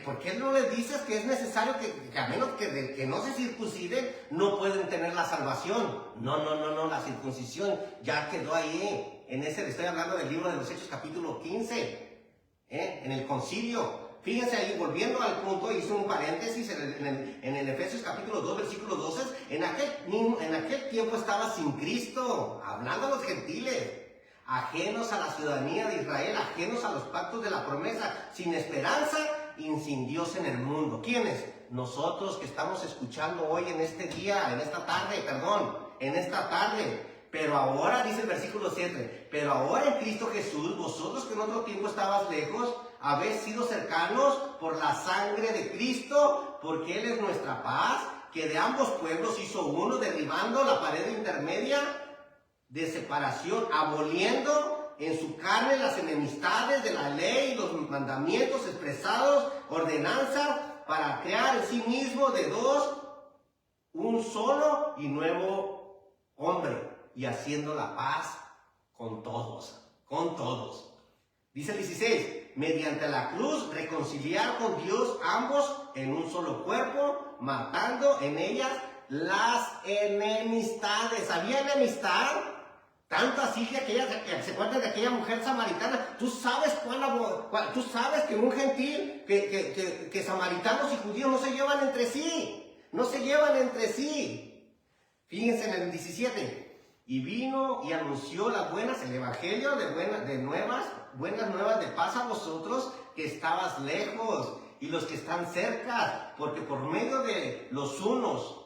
¿por qué no les dices que es necesario que a menos que no se circunciden, no pueden tener la salvación? No, la circuncisión ya quedó ahí. Estoy hablando del libro de los Hechos capítulo 15, en el concilio. Fíjense ahí, volviendo al punto, hice un paréntesis en el Efesios capítulo 2, versículo 12. En aquel tiempo estaba sin Cristo, hablando a los gentiles, ajenos a la ciudadanía de Israel, ajenos a los pactos de la promesa, sin esperanza y sin Dios en el mundo. ¿Quiénes? Nosotros que estamos escuchando hoy en esta tarde. Pero ahora, dice el versículo 7, pero ahora en Cristo Jesús, vosotros que en otro tiempo estabas lejos, habéis sido cercanos por la sangre de Cristo, porque Él es nuestra paz, que de ambos pueblos hizo uno, derribando la pared intermedia de separación, aboliendo en su carne las enemistades de la ley y los mandamientos expresados, ordenanzas, para crear en sí mismo de dos un solo y nuevo hombre, y haciendo la paz con todos, con todos. Dice el 16, mediante la cruz reconciliar con Dios ambos en un solo cuerpo, matando en ellas las enemistades. ¿Había enemistad? Tanto así que se cuenta de aquella mujer samaritana. Tú sabes tú sabes que un gentil, que samaritanos y judíos no se llevan entre sí. No se llevan entre sí. Fíjense en el 17. Y vino y anunció las buenas, el evangelio buenas nuevas de paz a vosotros que estabas lejos y los que están cerca, porque por medio de los unos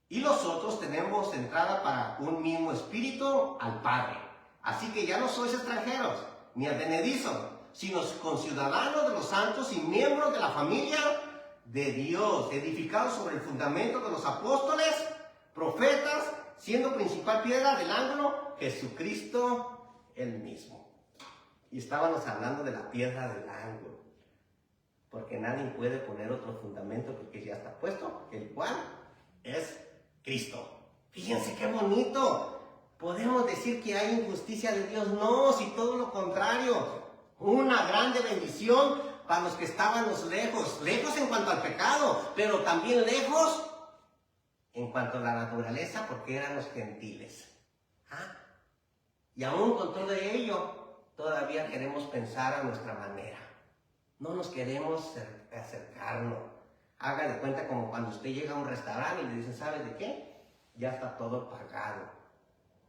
y los otros tenemos entrada para un mismo espíritu al Padre. Así que ya no sois extranjeros, ni advenedizos, sino conciudadanos de los santos y miembros de la familia de Dios, edificados sobre el fundamento de los apóstoles, profetas, siendo principal piedra del ángulo, Jesucristo el mismo. Y estábamos hablando de la piedra del ángulo, porque nadie puede poner otro fundamento porque ya está puesto, el cual es Cristo. Fíjense qué bonito. ¿Podemos decir que hay injusticia de Dios? No, si todo lo contrario. Una grande bendición para los que estábamos lejos. Lejos en cuanto al pecado, pero también lejos en cuanto a la naturaleza, porque eran los gentiles. Y aún con todo ello, todavía queremos pensar a nuestra manera. No nos queremos acercarnos. Haga de cuenta como cuando usted llega a un restaurante y le dicen, ¿sabes de qué? Ya está todo pagado.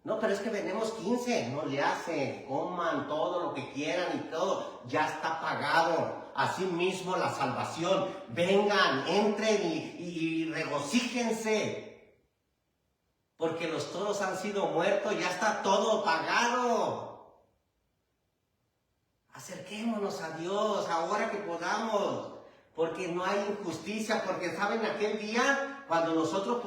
No, pero es que vendemos 15. No le hacen. Coman todo lo que quieran y todo. Ya está pagado. Así mismo la salvación. Vengan, entren y regocíjense. Porque los toros han sido muertos. Ya está todo pagado. Acerquémonos a Dios ahora que podamos. Porque no hay injusticia, porque saben aquel día, cuando nosotros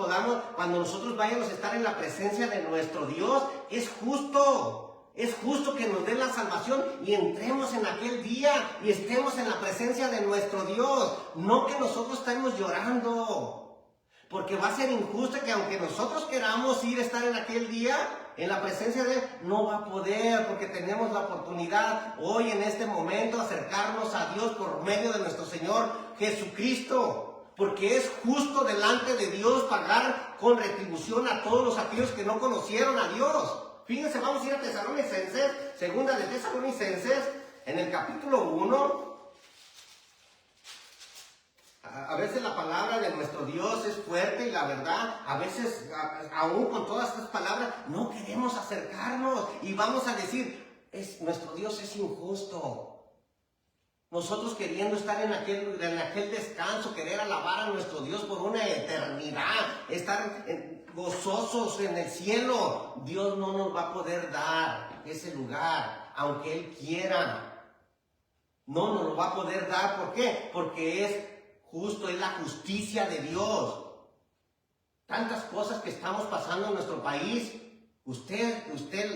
vayamos a estar en la presencia de nuestro Dios, es justo que nos dé la salvación y entremos en aquel día y estemos en la presencia de nuestro Dios, no que nosotros estemos llorando, porque va a ser injusto que aunque nosotros queramos ir a estar en aquel día, en la presencia de Él, no va a poder, porque tenemos la oportunidad hoy en este momento acercarnos a Dios por medio de nuestro Señor Jesucristo, porque es justo delante de Dios pagar con retribución a todos aquellos que no conocieron a Dios. Fíjense, vamos a ir a Tesalonicenses, segunda de Tesalonicenses, en el capítulo 1. A veces la palabra de nuestro Dios es fuerte y la verdad, a veces, aún con todas estas palabras, no queremos acercarnos y vamos a decir, nuestro Dios es injusto. Nosotros queriendo estar en aquel descanso, querer alabar a nuestro Dios por una eternidad, estar gozosos en el cielo, Dios no nos va a poder dar ese lugar, aunque Él quiera. No nos lo va a poder dar, ¿por qué? Porque es justo, es la justicia de Dios. Tantas cosas que estamos pasando en nuestro país. ¿Usted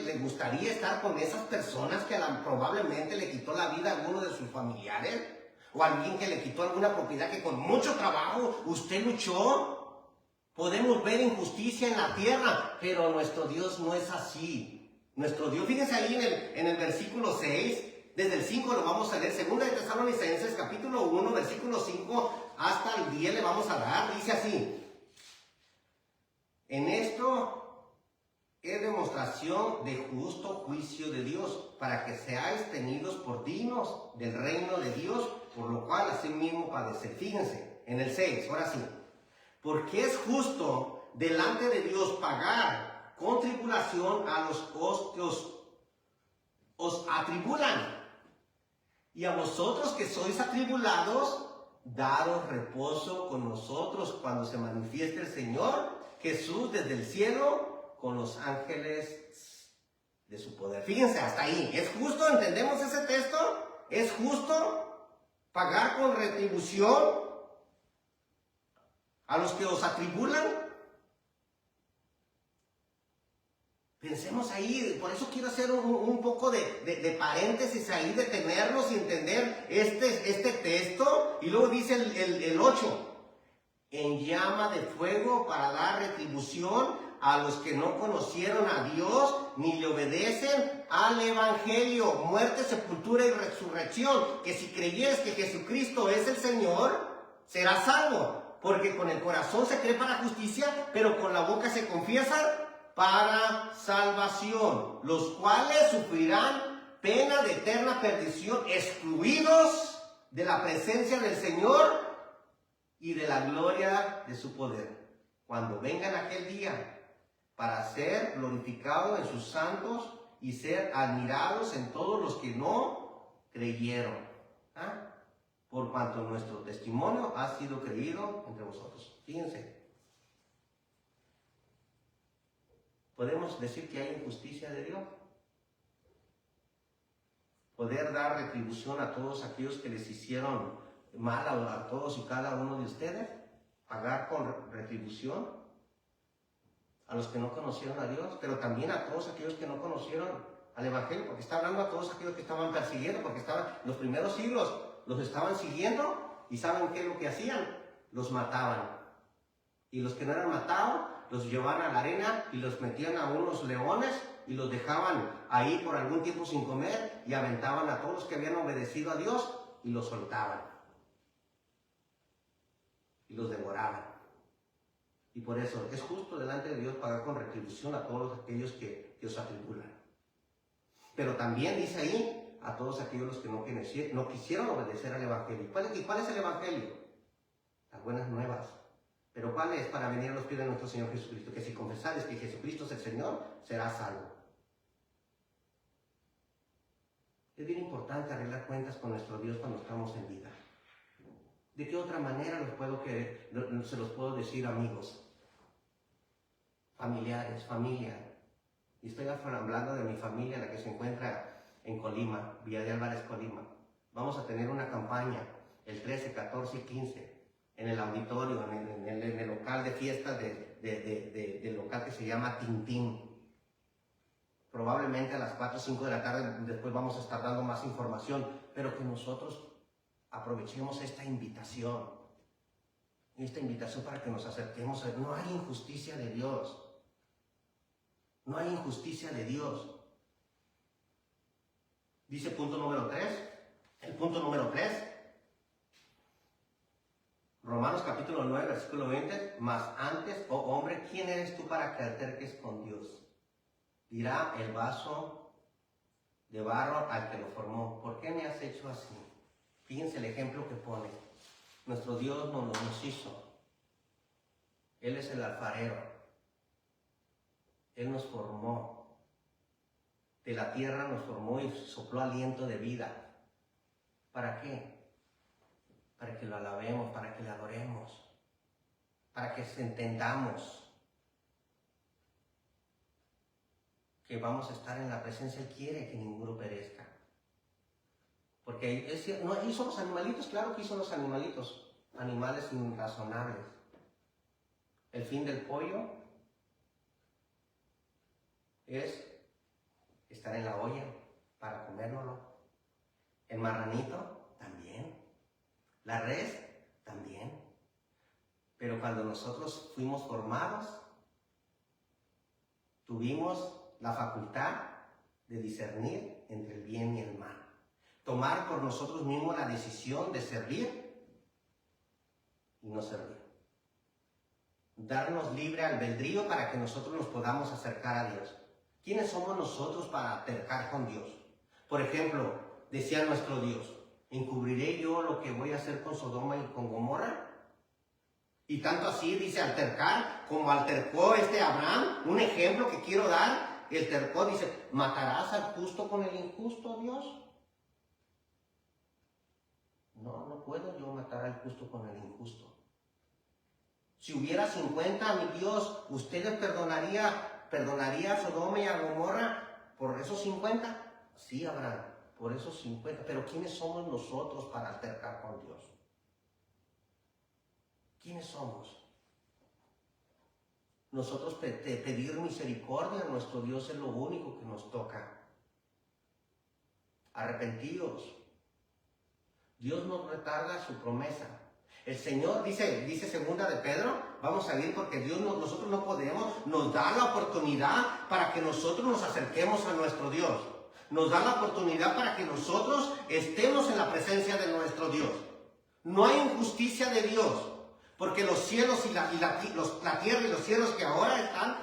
le gustaría estar con esas personas que probablemente le quitó la vida a alguno de sus familiares? ¿O a alguien que le quitó alguna propiedad que con mucho trabajo usted luchó? Podemos ver injusticia en la tierra, pero nuestro Dios no es así. Nuestro Dios, fíjense ahí en el versículo 6, desde el 5 lo vamos a leer, segunda de Tesalonicenses, capítulo 1, versículo 5 hasta el 10 le vamos a dar, dice así: en esto es demostración de justo juicio de Dios, para que seáis tenidos por dignos del reino de Dios, por lo cual asimismo padecer. Fíjense, en el 6, ahora sí. Porque es justo delante de Dios pagar con tribulación a los que os atribulan. Y a vosotros que sois atribulados, daros reposo con nosotros cuando se manifieste el Señor Jesús desde el cielo con los ángeles de su poder. Fíjense, hasta ahí. ¿Es justo? ¿Entendemos ese texto? ¿Es justo pagar con retribución a los que os atribulan? Pensemos ahí, por eso quiero hacer un poco de paréntesis ahí, detenernos y entender este texto. Y luego dice el 8, en llama de fuego para dar retribución a los que no conocieron a Dios ni le obedecen al Evangelio, muerte, sepultura y resurrección, que si creyeres que Jesucristo es el Señor, serás salvo, porque con el corazón se cree para justicia, pero con la boca se confiesa para salvación, los cuales sufrirán pena de eterna perdición, excluidos de la presencia del Señor y de la gloria de su poder, cuando vengan aquel día para ser glorificados en sus santos y ser admirados en todos los que no creyeron, por cuanto nuestro testimonio ha sido creído entre vosotros. Fíjense, podemos decir que hay injusticia de Dios. Poder dar retribución a todos aquellos que les hicieron mal a todos y cada uno de ustedes, pagar con retribución a los que no conocieron a Dios, pero también a todos aquellos que no conocieron al Evangelio, porque está hablando a todos aquellos que estaban persiguiendo, porque estaban los primeros siglos, los estaban siguiendo y ¿saben qué es lo que hacían? Los mataban. Y los que no eran matados, los llevaban a la arena y los metían a unos leones y los dejaban ahí por algún tiempo sin comer y aventaban a todos los que habían obedecido a Dios y los soltaban. Y los devoraban. Y por eso es justo delante de Dios pagar con retribución a todos aquellos que os atribulan. Pero también dice ahí a todos aquellos que no quisieron obedecer al Evangelio. ¿Y cuál es el Evangelio? Las buenas nuevas. Pero ¿cuál es? Para venir a los pies de nuestro Señor Jesucristo, que si confesares que Jesucristo es el Señor, serás salvo. Es bien importante arreglar cuentas con nuestro Dios cuando estamos en vida. ¿De qué otra manera se los puedo decir, amigos, familiares, familia? Y estoy hablando de mi familia, la que se encuentra en Colima, Villa de Álvarez, Colima. Vamos a tener una campaña el 13, 14 y 15 en el auditorio, en el local de fiestas del local que se llama Tintín. Probablemente a las 4 o 5 de la tarde después vamos a estar dando más información, pero que nosotros aprovechemos esta invitación para que nos acerquemos. No hay injusticia de Dios. No hay injusticia de Dios. Dice punto número 3. El punto número 3. Romanos capítulo 9, versículo 20. Mas antes, oh hombre, ¿quién eres tú para que alterques con Dios? Dirá el vaso de barro al que lo formó: ¿por qué me has hecho así? Fíjense el ejemplo que pone. Nuestro Dios nos hizo. Él es el alfarero. Él nos formó. De la tierra nos formó y sopló aliento de vida. ¿Para qué? Para que lo alabemos, para que le adoremos, para que entendamos que vamos a estar en la presencia. Él quiere que ninguno perezca. Porque hizo los animalitos, claro que hizo los animalitos, animales irrazonables. El fin del pollo es estar en la olla para comérnoslo. El marranito también. La res también. Pero cuando nosotros fuimos formados, tuvimos la facultad de discernir entre el bien y el mal. Tomar por nosotros mismos la decisión de servir y no servir. Darnos libre albedrío para que nosotros nos podamos acercar a Dios. ¿Quiénes somos nosotros para altercar con Dios? Por ejemplo, decía nuestro Dios: ¿encubriré yo lo que voy a hacer con Sodoma y con Gomorra? Y tanto así dice altercar, como altercó Abraham. Un ejemplo que quiero dar, el tercó, dice: ¿matarás al justo con el injusto, Dios? No puedo yo matar al justo con el injusto. Si hubiera 50, mi Dios, ¿ustedes perdonaría a Sodoma y a Gomorra por esos 50? Sí, Abraham, por esos 50. Pero ¿quiénes somos nosotros para altercar con Dios? ¿Quiénes somos? Nosotros pedir misericordia a nuestro Dios es lo único que nos toca. Arrepentidos. Dios no retarda su promesa. El Señor dice segunda de Pedro, vamos a ir porque nosotros no podemos, nos da la oportunidad para que nosotros nos acerquemos a nuestro Dios. Nos da la oportunidad para que nosotros estemos en la presencia de nuestro Dios. No hay injusticia de Dios, porque los cielos y la tierra y los cielos que ahora están,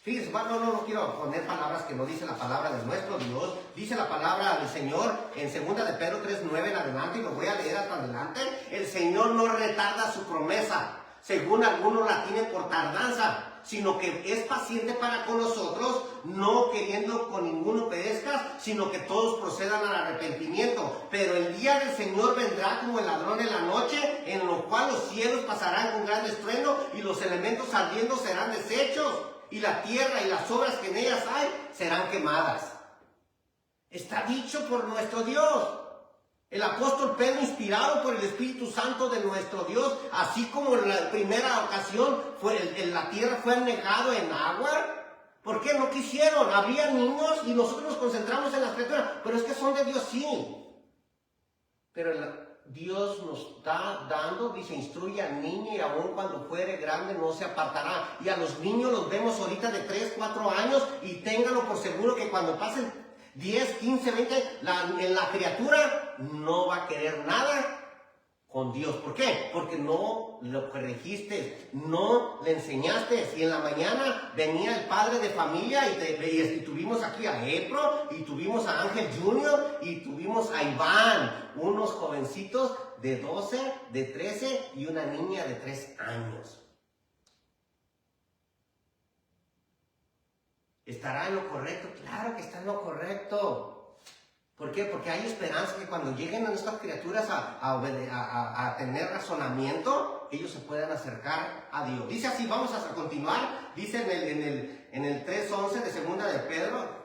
fíjense, no quiero poner palabras que no dice la palabra de nuestro Dios. Dice la palabra del Señor en 2 de Pedro 3:9 en adelante, y lo voy a leer hasta adelante. El Señor no retarda su promesa, según algunos la tienen por tardanza, sino que es paciente para con nosotros, no queriendo con ninguno perezca, sino que todos procedan al arrepentimiento. Pero el día del Señor vendrá como el ladrón en la noche, en lo cual los cielos pasarán con gran estruendo, y los elementos ardiendo serán deshechos, y la tierra y las obras que en ellas hay serán quemadas. Está dicho por nuestro Dios. El apóstol Pedro, inspirado por el Espíritu Santo de nuestro Dios, así como en la primera ocasión la tierra fue anegado en agua. ¿Por qué? No quisieron. Había niños y nosotros nos concentramos en las criaturas. Pero es que son de Dios, sí. Pero Dios nos está dando, dice, instruye al niño y aun cuando fuere grande no se apartará. Y a los niños los vemos ahorita de 3, 4 años, y ténganlo por seguro que cuando pasen 10, 15, 20, en la criatura no va a querer nada con Dios. ¿Por qué? Porque no lo corregiste, no le enseñaste. Y en la mañana venía el padre de familia y tuvimos aquí a Epro, y tuvimos a Ángel Junior, y tuvimos a Iván, unos jovencitos de 12, de 13 y una niña de 3 años. ¿Estará en lo correcto? Claro que está en lo correcto. ¿Por qué? Porque hay esperanza que cuando lleguen a estas criaturas a tener razonamiento, ellos se puedan acercar a Dios. Dice así, vamos a continuar. Dice en el 3:11 de segunda de Pedro,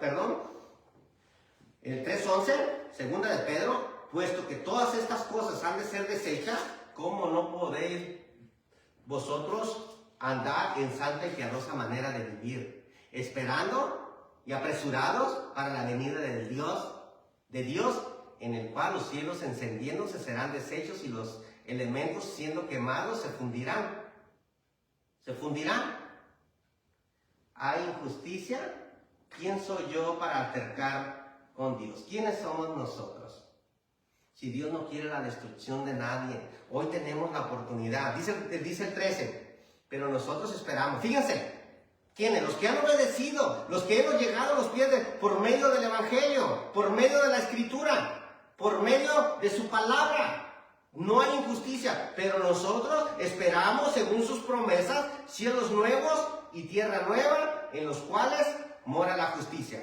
el 3:11, segunda de Pedro, puesto que todas estas cosas han de ser deshechas, ¿cómo no podéis vosotros andar en santa y piadosa manera de vivir? Esperando y apresurados para la venida de Dios, en el cual los cielos encendiéndose serán deshechos y los elementos siendo quemados se fundirán. ¿Se fundirán? ¿Hay injusticia? ¿Quién soy yo para altercar con Dios? ¿Quiénes somos nosotros? Si Dios no quiere la destrucción de nadie, hoy tenemos la oportunidad. Dice el 13, pero nosotros esperamos. Fíjense. ¿Quiénes? Los que han obedecido, los que hemos llegado a los pies por medio del Evangelio, por medio de la Escritura, por medio de su palabra. No hay injusticia, pero nosotros esperamos, según sus promesas, cielos nuevos y tierra nueva, en los cuales mora la justicia.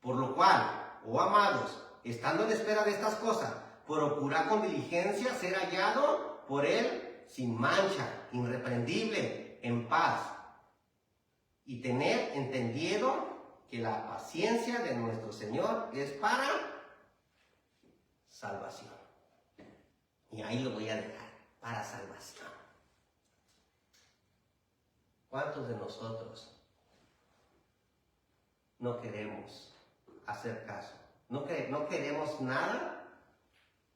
Por lo cual, oh amados, estando en espera de estas cosas, procurad con diligencia ser hallado por Él sin mancha, irreprendible, en paz. Y tener entendido que la paciencia de nuestro Señor es para salvación. Y ahí lo voy a dejar, para salvación. ¿Cuántos de nosotros no queremos hacer caso? No queremos nada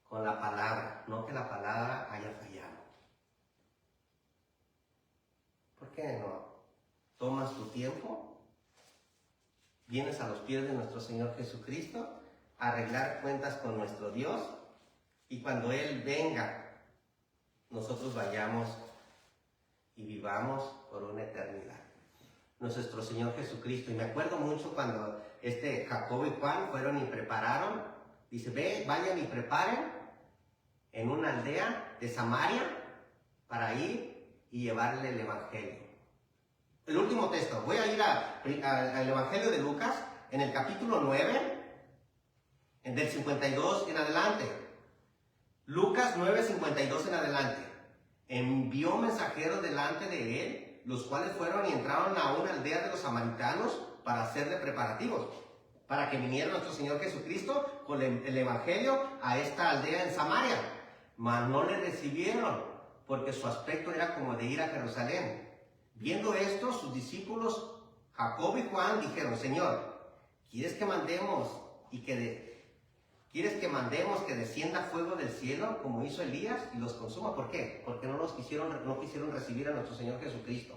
con la palabra, no que la palabra haya fallado. ¿Por qué no? Tomas tu tiempo, vienes a los pies de nuestro Señor Jesucristo a arreglar cuentas con nuestro Dios, y cuando Él venga, nosotros vayamos y vivamos por una eternidad. Nuestro Señor Jesucristo, y me acuerdo mucho cuando Jacobo y Juan fueron y prepararon, dice, vayan y preparen en una aldea de Samaria para ir y llevarle el Evangelio. El último texto, voy a ir al Evangelio de Lucas, en el capítulo 9, del 52 en adelante. Lucas 9, 52 en adelante. Envió mensajeros delante de él, los cuales fueron y entraron a una aldea de los samaritanos para hacerle preparativos, para que viniera nuestro Señor Jesucristo con el Evangelio a esta aldea en Samaria. Mas no le recibieron, porque su aspecto era como de ir a Jerusalén. Viendo esto, sus discípulos, Jacobo y Juan, dijeron, Señor, ¿quieres que mandemos y que ¿Quieres que mandemos que descienda fuego del cielo como hizo Elías y los consuma? ¿Por qué? Porque no quisieron recibir a nuestro Señor Jesucristo.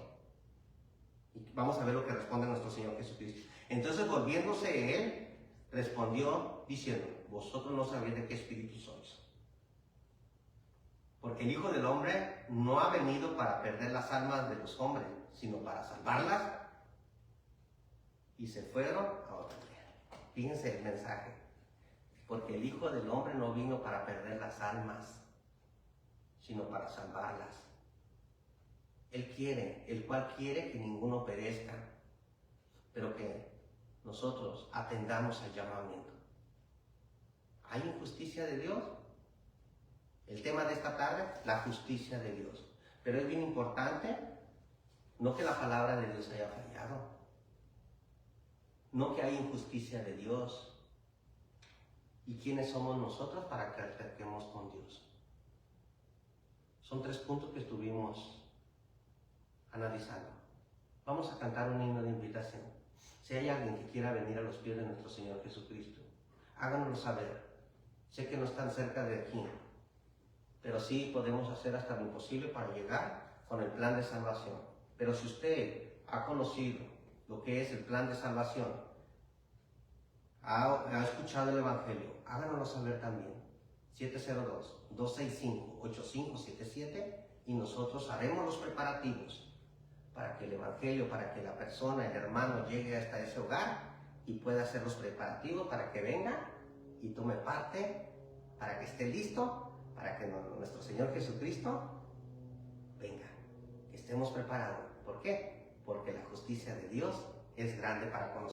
Y vamos a ver lo que responde nuestro Señor Jesucristo. Entonces, volviéndose Él, respondió diciendo: vosotros no sabéis de qué espíritu sois. Porque el Hijo del Hombre no ha venido para perder las almas de los hombres, sino para salvarlas. Y se fueron a otro día. Fíjense el mensaje. Porque el Hijo del Hombre no vino para perder las almas, sino para salvarlas. El cual quiere que ninguno perezca, pero que nosotros atendamos al llamamiento. ¿Hay injusticia de Dios? El tema de esta tarde, la justicia de Dios. Pero es bien importante, no que la palabra de Dios haya fallado, no que haya injusticia de Dios. ¿Y quiénes somos nosotros para que alterquemos con Dios? Son 3 puntos que estuvimos analizando. Vamos a cantar un himno de invitación. Si hay alguien que quiera venir a los pies de nuestro Señor Jesucristo, háganoslo saber. Sé que no están cerca de aquí, pero sí podemos hacer hasta lo imposible para llegar con el plan de salvación. Pero si usted ha conocido lo que es el plan de salvación, ha escuchado el Evangelio, háganoslo saber también. 702-265-8577 y nosotros haremos los preparativos para que el Evangelio, para que la persona, el hermano llegue hasta ese hogar y pueda hacer los preparativos para que venga y tome parte, para que esté listo, para que nuestro Señor Jesucristo venga, que estemos preparados. ¿Por qué? Porque la justicia de Dios es grande para con nosotros.